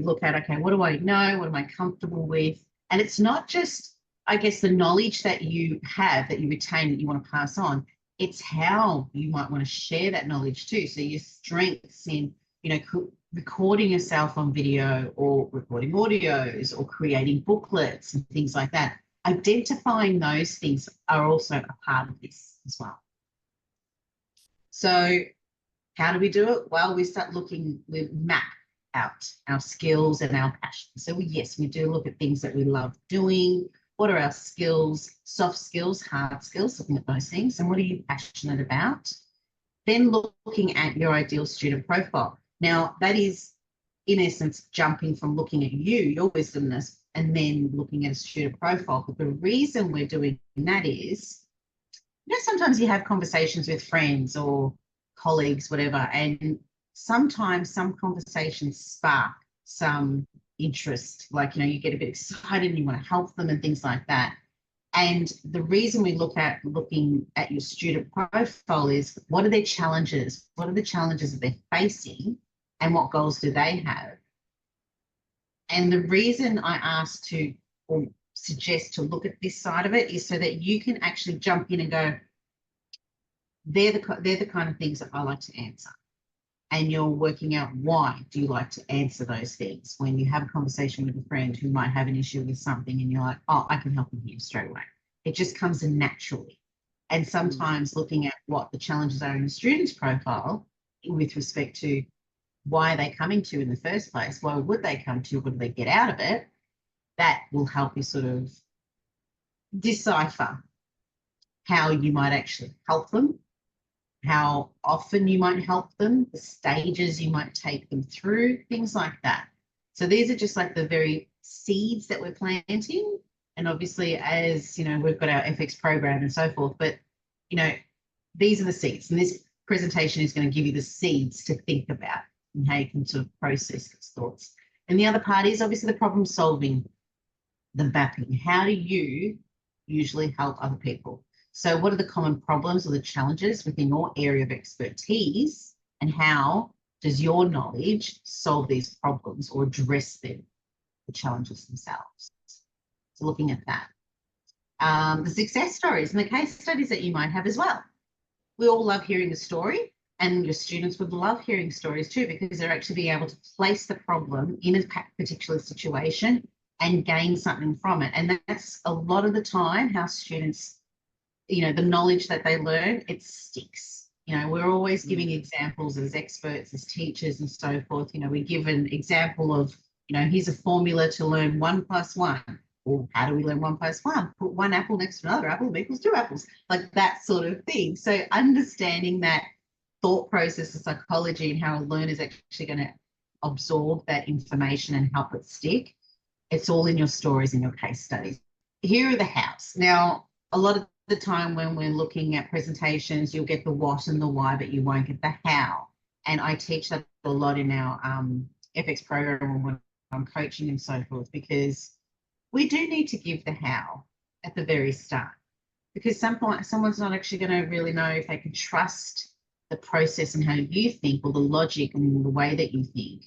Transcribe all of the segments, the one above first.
look at, okay, what do I know? What am I comfortable with? And it's not just, I guess, the knowledge that you have, that you retain, that you want to pass on. It's how you might want to share that knowledge too. So your strengths in, recording yourself on video or recording audios or creating booklets and things like that. Identifying those things are also a part of this as well. So how do we do it? Well, we map out our skills and our passions. So yes, we do look at things that we love doing. What are our skills, soft skills, hard skills, looking at those things, and what are you passionate about? Then looking at your ideal student profile. Now, that is, in essence, jumping from looking at you, your wisdomness, and then looking at a student profile. But the reason we're doing that is, sometimes you have conversations with friends or colleagues, whatever, and sometimes some conversations spark some interest, like, you get a bit excited and you want to help them and things like that. And the reason we looking at your student profile is, what are their challenges? What are the challenges that they're facing, and what goals do they have? And the reason I ask to, or suggest to look at this side of it, is so that you can actually jump in and go, they're the kind of things that I like to answer. And you're working out, why do you like to answer those things? When you have a conversation with a friend who might have an issue with something and you're like, oh, I can help them here straight away. It just comes in naturally. And sometimes looking at what the challenges are in the student's profile with respect to why are they coming to in the first place, why would they come to, what do they get out of it, that will help you sort of decipher how you might actually help them, how often you might help them, the stages you might take them through, things like that. So these are just like the very seeds that we're planting. And obviously, as we've got our FX program and so forth, but these are the seeds. And this presentation is going to give you the seeds to think about and how you can sort of process those thoughts. And the other part is obviously the problem solving, the mapping. How do you usually help other people? So what are the common problems or the challenges within your area of expertise, and how does your knowledge solve these problems or address them, the challenges themselves? So looking at that. The success stories and the case studies that you might have as well. We all love hearing a story, and your students would love hearing stories too, because they're actually being able to place the problem in a particular situation and gain something from it. And that's a lot of the time how students, the knowledge that they learn, it sticks. We're always giving examples as experts, as teachers and so forth. We give an example of, here's a formula to learn 1 + 1. Well, how do we learn 1 + 1? Put one apple next to another apple equals 2 apples, like that sort of thing. So understanding that thought process of psychology and how a learner is actually going to absorb that information and help it stick, it's all in your stories and your case studies. Here are the hows. Now, a lot of the time when we're looking at presentations, you'll get the what and the why, but you won't get the how. And I teach that a lot in our FX program when I'm coaching and so forth, because we do need to give the how at the very start, because someone's not actually going to really know if they can trust the process and how you think, or the logic and the way that you think,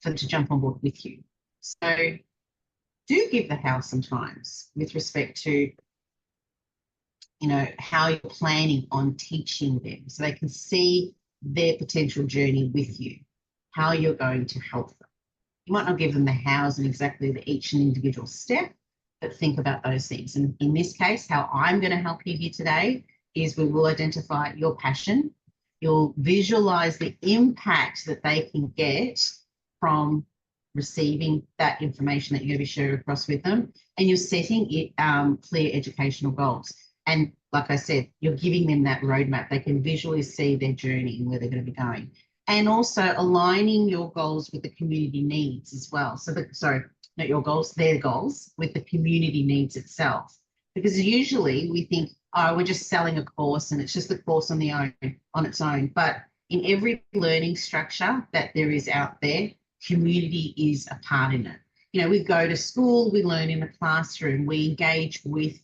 for them to jump on board with you. So do give the how sometimes with respect to, how you're planning on teaching them, so they can see their potential journey with you, how you're going to help them. You might not give them the hows and exactly each and individual step, but think about those things. And in this case, how I'm going to help you here today is we will identify your passion. You'll visualize the impact that they can get from receiving that information that you're going to be sharing across with them, and you're setting clear educational goals. And like I said, you're giving them that roadmap. They can visually see their journey and where they're going to be going. And also aligning your goals with the community needs as well. So, not your goals, their goals with the community needs itself. Because usually we think, oh, we're just selling a course and it's just a course on its own. But in every learning structure that there is out there, community is a part in it. We go to school, we learn in a classroom, we engage with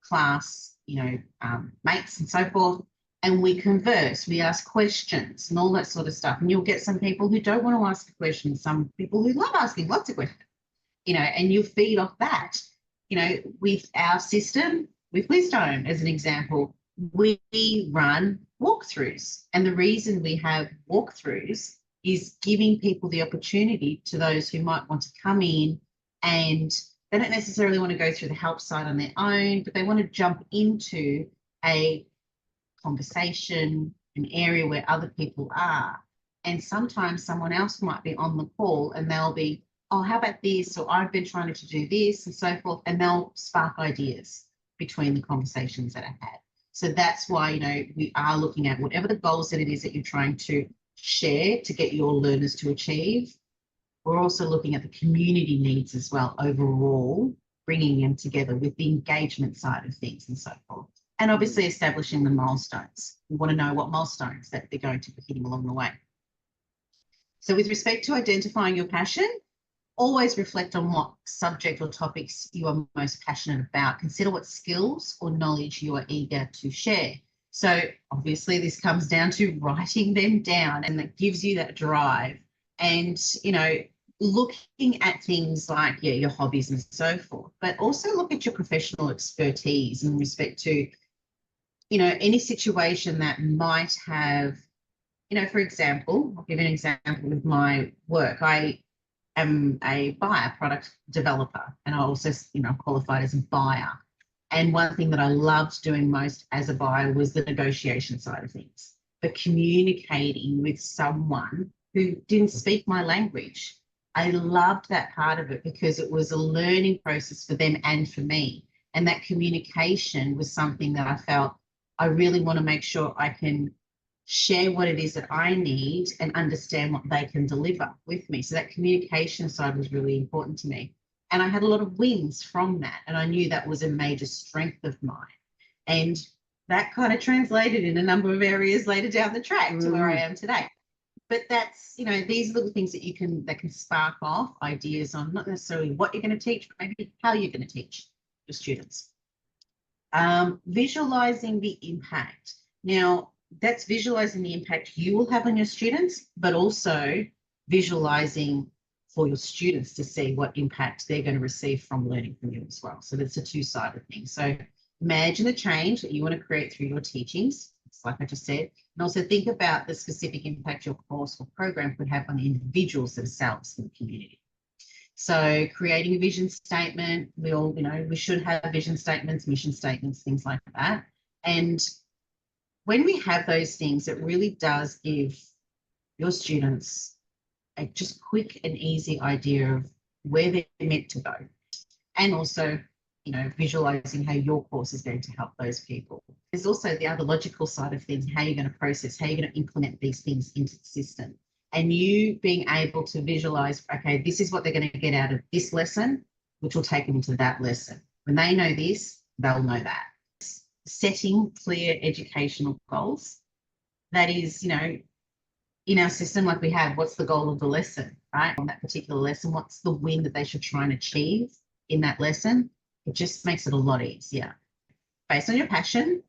class, mates and so forth. and we converse, we ask questions and all that sort of stuff. And you'll get some people who don't want to ask a question, some people who love asking lots of questions, and you feed off that. With our system, with WISDOME as an example, we run walkthroughs. And the reason we have walkthroughs is giving people the opportunity, to those who might want to come in and they don't necessarily want to go through the help side on their own, but they want to jump into a conversation, an area where other people are. And sometimes someone else might be on the call and they'll be, oh, how about this? Or I've been trying to do this and so forth. And they'll spark ideas between the conversations that I've had. So that's why, we are looking at whatever the goals that it is that you're trying to share to get your learners to achieve. We're also looking at the community needs as well overall, bringing them together with the engagement side of things and so forth. And obviously establishing the milestones. We want to know what milestones that they're going to be hitting along the way. So with respect to identifying your passion, always reflect on what subject or topics you are most passionate about. Consider what skills or knowledge you are eager to share. So obviously this comes down to writing them down, and that gives you that drive. And, looking at things like, your hobbies and so forth, but also look at your professional expertise in respect to, any situation that might have, for example, I'll give you an example with my work. I am a buyer, product developer, and I also, qualified as a buyer. And one thing that I loved doing most as a buyer was the negotiation side of things, but communicating with someone who didn't speak my language. I loved that part of it because it was a learning process for them and for me. And that communication was something that I felt I really want to make sure I can share what it is that I need and understand what they can deliver with me. So that communication side was really important to me. And I had a lot of wins from that. And I knew that was a major strength of mine. And that kind of translated in a number of areas later down the track to where I am today. But that's, these little things that can spark off ideas on not necessarily what you're going to teach, but maybe how you're going to teach your students. Visualizing the impact. Now, that's visualizing the impact you will have on your students, but also visualizing for your students to see what impact they're going to receive from learning from you as well. So that's a two-sided thing. So imagine the change that you want to create through your teachings, like I just said, and also think about the specific impact your course or program could have on the individuals themselves in the community. So creating a vision statement, we all, we should have vision statements, mission statements, things like that. And when we have those things, it really does give your students a just quick and easy idea of where they're meant to go. And also, visualizing how your course is going to help those people. There's also the other logical side of things, how you're going to process, how you're going to implement these things into the system. And you being able to visualize, okay, this is what they're going to get out of this lesson, which will take them into that lesson. When they know this, they'll know that. Setting clear educational goals. That is, in our system, like we have, what's the goal of the lesson, right? On that particular lesson, what's the win that they should try and achieve in that lesson? It just makes it a lot easier. Based on your passion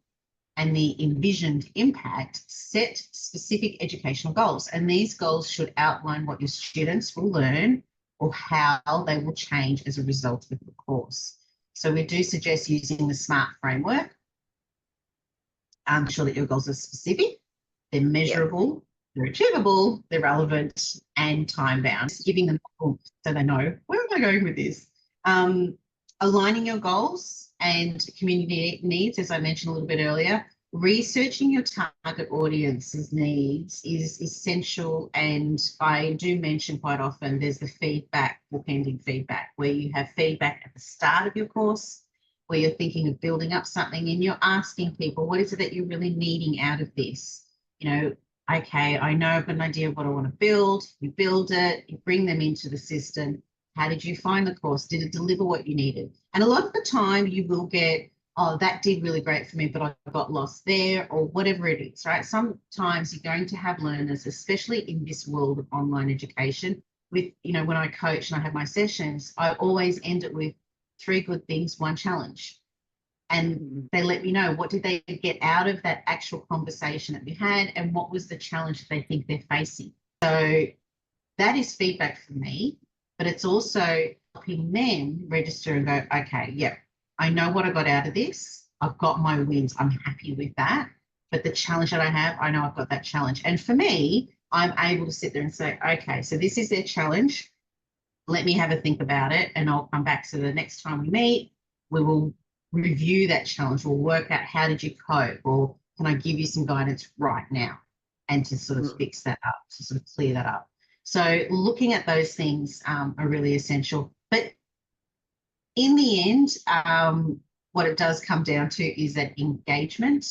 and the envisioned impact, set specific educational goals. And these goals should outline what your students will learn or how they will change as a result of the course. So we do suggest using the SMART framework. Ensure that your goals are specific, they're measurable, they're achievable, they're relevant, and time-bound. Giving them so they know, where am I going with this? Aligning your goals and community needs, as I mentioned a little bit earlier. Researching your target audience's needs is essential, and I do mention quite often there's the feedback, bookending feedback, where you have feedback at the start of your course, where you're thinking of building up something and you're asking people, what is it that you're really needing out of this? Okay, I know I've got an idea of what I want to build. You build it, you bring them into the system. How did you find the course? Did it deliver what you needed? And a lot of the time you will get, oh, that did really great for me, but I got lost there, or whatever it is, right? Sometimes you're going to have learners, especially in this world of online education, with, when I coach and I have my sessions, I always end it with 3 good things, 1 challenge. And they let me know what did they get out of that actual conversation that we had and what was the challenge that they think they're facing. So that is feedback for me, but it's also helping them register and go, okay, yeah, I know what I got out of this. I've got my wins. I'm happy with that. But the challenge that I have, I know I've got that challenge. And for me, I'm able to sit there and say, okay, so this is their challenge. Let me have a think about it, and I'll come back. So the next time we meet, we will review that challenge. We'll work out how did you cope, or can I give you some guidance right now, and to sort of fix that up, to sort of clear that up. So looking at those things are really essential. But in the end, what it does come down to is that engagement,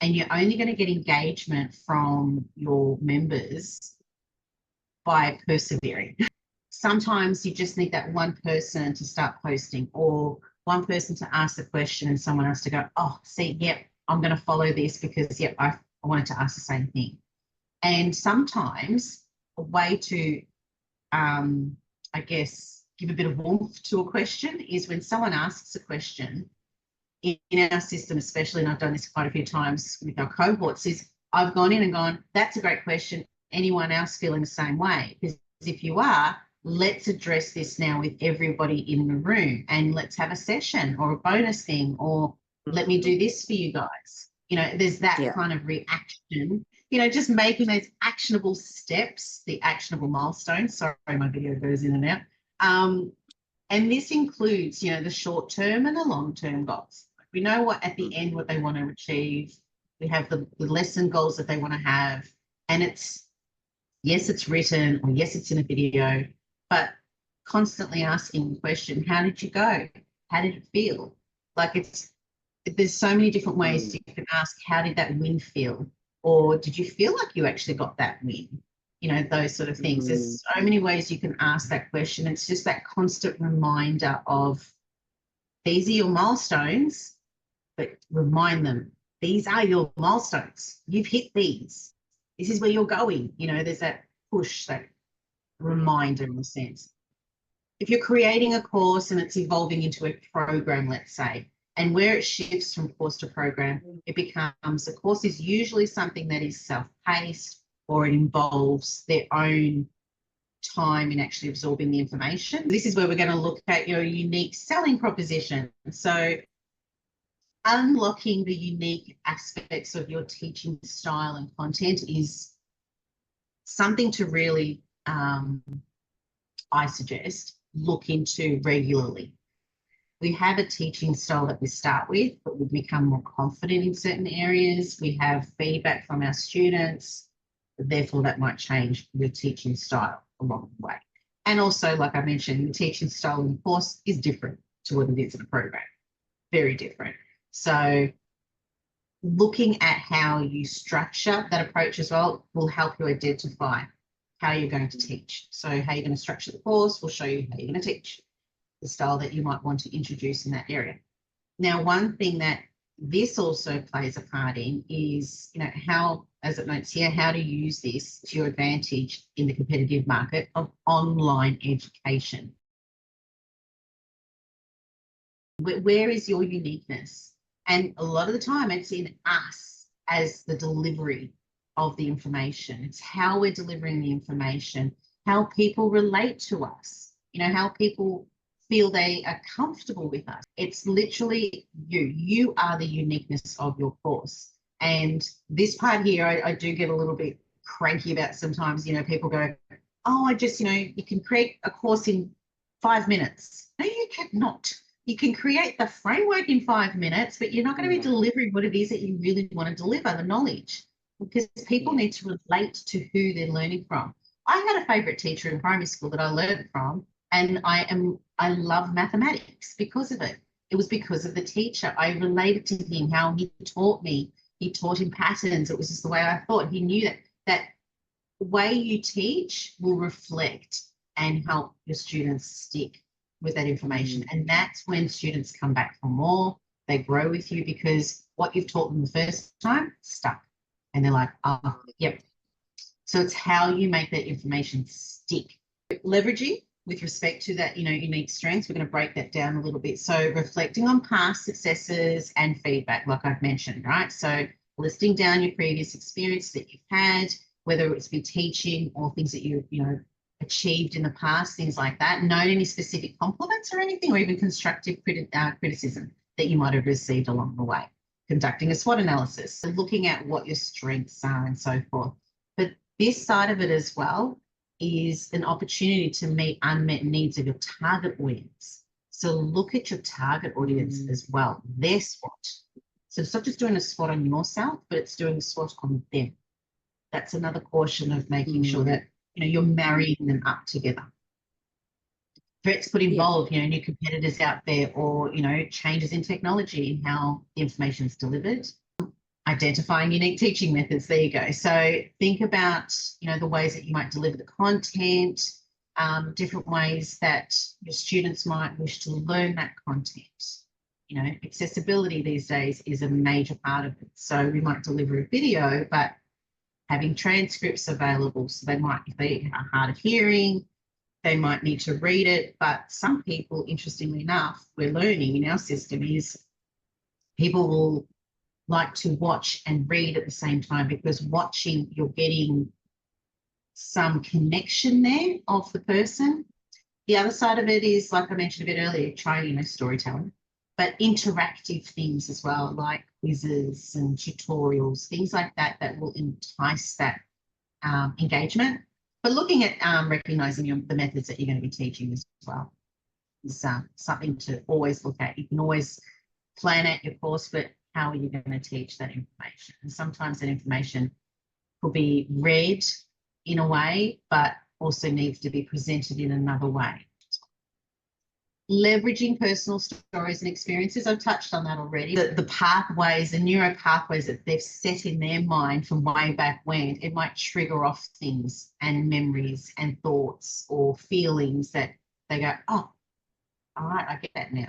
and you're only going to get engagement from your members by persevering. Sometimes you just need that one person to start posting, or one person to ask the question and someone else to go, oh, see, yep, I'm going to follow this because, yep, I wanted to ask the same thing. And sometimes a way to, I guess, give a bit of warmth to a question is when someone asks a question in our system, especially, and I've done this quite a few times with our cohorts, is I've gone in and gone, that's a great question. Anyone else feeling the same way? Because if you are, let's address this now with everybody in the room, and let's have a session or a bonus thing, or let me do this for you guys. You know, there's that kind of reaction, you know, just making those actionable steps, the actionable milestones. Sorry, my video goes in and out. And this includes, you know, the short term and the long term goals. We know what at the end, what they want to achieve. We have the lesson goals that they want to have. And it's, yes, it's written, or yes, it's in a video, but constantly asking the question, how did you go? How did it feel? Like there's so many different ways you can ask, how did that win feel? Or did you feel like you actually got that win? You know, those sort of things. There's so many ways you can ask that question. It's just that constant reminder of, these are your milestones, but remind them, these are your milestones. You've hit these. This is where you're going. You know, there's that push, that reminder in a sense. If you're creating a course and it's evolving into a program, let's say, and where it shifts from course to program, it becomes, a course is usually something that is self-paced, or it involves their own time in actually absorbing the information. This is where we're going to look at your unique selling proposition. So unlocking the unique aspects of your teaching style and content is something to really, I suggest, look into regularly. We have a teaching style that we start with, but we become more confident in certain areas. We have feedback from our students. Therefore, that might change your teaching style along the way. And also, like I mentioned, the teaching style in the course is different to what it is in a program. Very different. So looking at how you structure that approach as well will help you identify how you're going to teach. So how you're going to structure the course will show you how you're going to teach, the style that you might want to introduce in that area. Now, one thing that this also plays a part in is, you know, how, as it notes here, how to use this to your advantage in the competitive market of online education. Where is your uniqueness? And a lot of the time it's in us as the delivery of the information. It's how we're delivering the information, how people relate to us, you know, how people feel they are comfortable with us. It's literally you. You are the uniqueness of your course. And this part here, I do get a little bit cranky about sometimes, you know, people go, oh, I just, you know, you can create a course in 5 minutes. No, you cannot. You can create the framework in 5 minutes, but you're not going to be delivering what it is that you really want to deliver, the knowledge, because people need to relate to who they're learning from. I had a favourite teacher in primary school that I learned from, and I love mathematics because of it. It was because of the teacher. I related to him, how he taught me. He taught in patterns. It was just the way I thought. He knew that way you teach will reflect and help your students stick with that information. And that's when students come back for more. They grow with you because what you've taught them the first time stuck. And they're like, oh, yep. So it's how you make that information stick. Leveraging with respect to that, unique strengths, we're going to break that down a little bit. So reflecting on past successes and feedback, like I've mentioned, right? So listing down your previous experience that you've had, whether it's be teaching or things that you achieved in the past, things like that. Note any specific compliments or anything, or even constructive criticism that you might have received along the way. Conducting a SWOT analysis, so looking at what your strengths are and so forth. But this side of it as well is an opportunity to meet unmet needs of your target audience. So look at your target audience as well, their SWOT. So it's not just doing a SWOT on yourself, but it's doing a SWOT on them. That's another caution of making sure that you're marrying them up together. Threats could involve, new competitors out there, or changes in technology and how the information is delivered. Identifying unique teaching methods. There you go. So think about, the ways that you might deliver the content, different ways that your students might wish to learn that content. Accessibility these days is a major part of it. So we might deliver a video, but having transcripts available. So they might, if they are hard of hearing, they might need to read it. But some people, interestingly enough, we're learning in our system is people will like to watch and read at the same time, because watching, you're getting some connection there of the person. The other side of it is, like I mentioned a bit earlier, trying, storytelling, but interactive things as well, like quizzes and tutorials, things like that, that will entice that engagement. But looking at recognizing the methods that you're going to be teaching as well is something to always look at. You can always plan out your course, but how are you going to teach that information? And sometimes that information could be read in a way, but also needs to be presented in another way. Leveraging personal stories and experiences. I've touched on that already. The pathways, the neuro pathways that they've set in their mind from way back when, it might trigger off things and memories and thoughts or feelings that they go, oh, all right, I get that now.